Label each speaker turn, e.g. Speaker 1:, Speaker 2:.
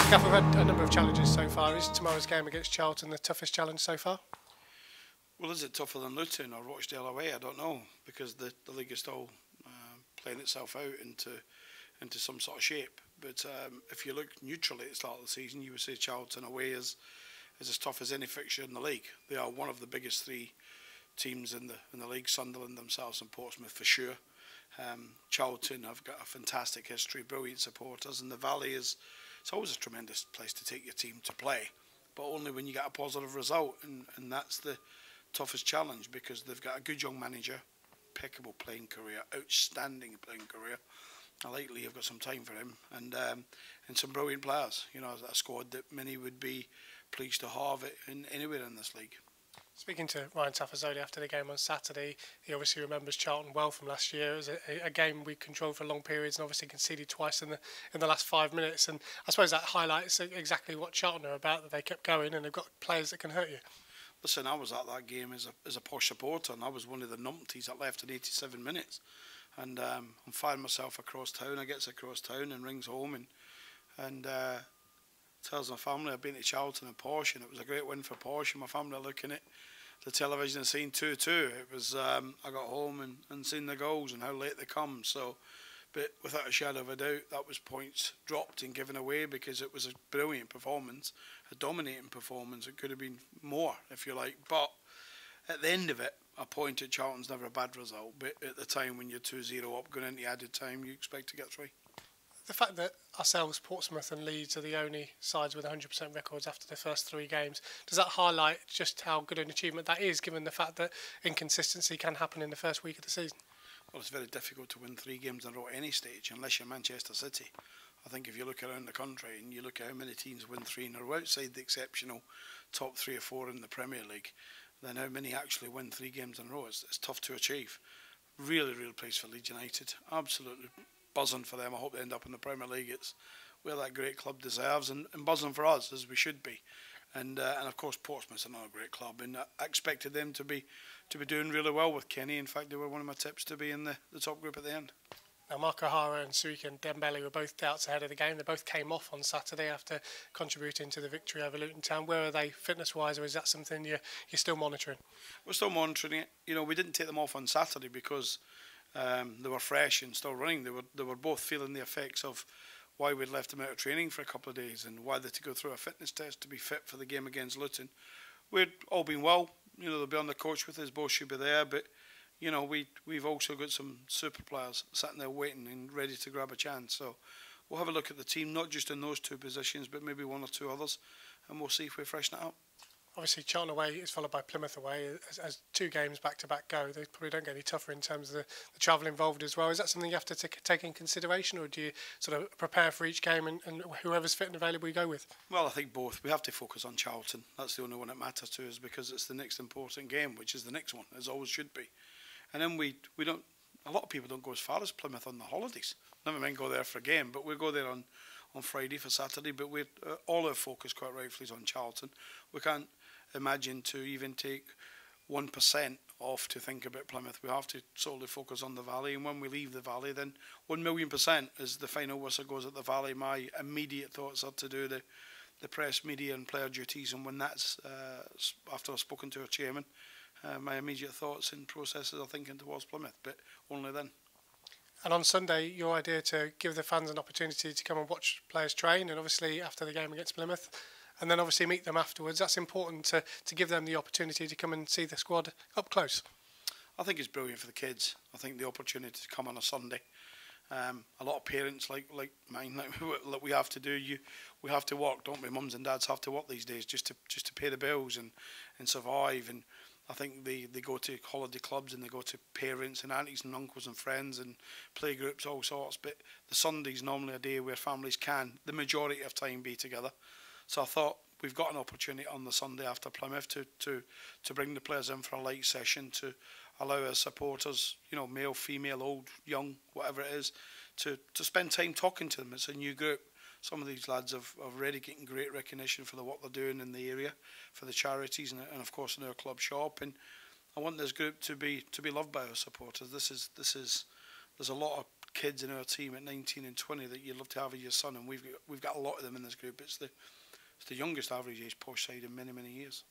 Speaker 1: Gaffer, we've had a number of challenges so far. Is tomorrow's game against Charlton the toughest challenge so far?
Speaker 2: Well, is it tougher than Luton or Rochdale away? I don't know, because the league is still playing itself out into some sort of shape. But if you look neutrally at the start of the season, you would say Charlton away is as tough as any fixture in the league. They are one of the biggest three teams in the league, Sunderland themselves and Portsmouth for sure. Charlton have got a fantastic history, brilliant supporters, and the Valley it's always a tremendous place to take your team to play, but only when you get a positive result, and that's the toughest challenge, because they've got a good young manager, impeccable playing career, outstanding playing career. I lately have got some time for him, and some brilliant players. You know, a squad that many would be pleased to have it anywhere in this league.
Speaker 1: Speaking to Ryan Tafazoli after the game on Saturday, he obviously remembers Charlton well from last year. It was a game we controlled for long periods and obviously conceded twice in the last 5 minutes. And I suppose that highlights exactly what Charlton are about, that they kept going and they've got players that can hurt you.
Speaker 2: Listen, I was at that game as a Posh supporter, and I was one of the numpties that left in 87 minutes. And I'm firing myself across town. I gets across town and rings home and tells my family I've been to Charlton and Posh, and it was a great win for Posh, and my family are looking at the television and seeing 2-2. It was I got home and seen the goals and how late they come. So, but without a shadow of a doubt, that was points dropped and given away, because it was a brilliant performance, a dominating performance. It could have been more, if you like. But at the end of it, a point at Charlton's never a bad result. But at the time when you're 2-0 up going into added time, you expect to get 3.
Speaker 1: The fact that ourselves, Portsmouth and Leeds, are the only sides with 100% records after the first 3 games, does that highlight just how good an achievement that is, given the fact that inconsistency can happen in the first week of the season?
Speaker 2: Well, it's very difficult to win 3 games in a row at any stage, unless you're Manchester City. I think if you look around the country and you look at how many teams win 3 in a row outside the exceptional top 3 or 4 in the Premier League, then how many actually win 3 games in a row? It's tough to achieve. Really, real place for Leeds United. Absolutely buzzing for them. I hope they end up in the Premier League. It's where that great club deserves, and buzzing for us, as we should be. And of course Portsmouth's another great club, and I expected them to be doing really well with Kenny. In fact, they were one of my tips to be in the top group at the end.
Speaker 1: Now, OHara and Dembele were both doubts ahead of the game. They both came off on Saturday after contributing to the victory over Luton Town. Where are they fitness-wise, or is that something you're still monitoring?
Speaker 2: We're still monitoring it. You know, we didn't take them off on Saturday because they were fresh and still running. They were both feeling the effects of why we'd left them out of training for a couple of days, and why they had to go through a fitness test to be fit for the game against Luton. We'd all been well. You know, they'll be on the coach with us. Both should be there, but you know, we've also got some super players sitting there waiting and ready to grab a chance. So we'll have a look at the team, not just in those 2 positions, but maybe 1 or 2 others, and we'll see if we freshen it up. Obviously,
Speaker 1: Charlton away is followed by Plymouth away. As 2 games back-to-back go, they probably don't get any tougher in terms of the travel involved as well. Is that something you have to take in consideration, or do you sort of prepare for each game and whoever's fit and available you go with?
Speaker 2: Well, I think both. We have to focus on Charlton. That's the only one that matters to us, because it's the next important game, which is the next one, as always should be. And then we don't. A lot of people don't go as far as Plymouth on the holidays. Never mind go there for a game, but we'll go there on Friday for Saturday. But we're all our focus, quite rightfully, is on Charlton. We can't imagine to even take 1% off to think about Plymouth. We have to solely focus on the Valley, and when we leave the Valley, then 1,000,000% as the final whistle goes at the Valley. My immediate thoughts are to do the press, media and player duties, and when that's after I've spoken to our chairman, my immediate thoughts and processes are thinking towards Plymouth, but only then.
Speaker 1: And on Sunday, your idea to give the fans an opportunity to come and watch players train, and obviously after the game against Plymouth, and then obviously meet them afterwards. That's important to give them the opportunity to come and see the squad up close.
Speaker 2: I think it's brilliant for the kids. I think the opportunity to come on a Sunday. A lot of parents like mine, like we have to do. We have to work, don't we? Mums and dads have to work these days just to pay the bills and survive. And I think they go to holiday clubs, and they go to parents and aunties and uncles and friends and play groups, all sorts. But the Sunday's normally a day where families can, the majority of time, be together. So I thought we've got an opportunity on the Sunday after Plymouth to bring the players in for a light session, to allow our supporters, you know, male, female, old, young, whatever it is, to spend time talking to them. It's a new group. Some of these lads have already getting great recognition for the work they're doing in the area, for the charities, and of course in our club shop. And I want this group to be loved by our supporters. There's a lot of kids in our team at 19 and 20 that you'd love to have as your son, and we've got a lot of them in this group. It's the youngest average age Posh side in many years.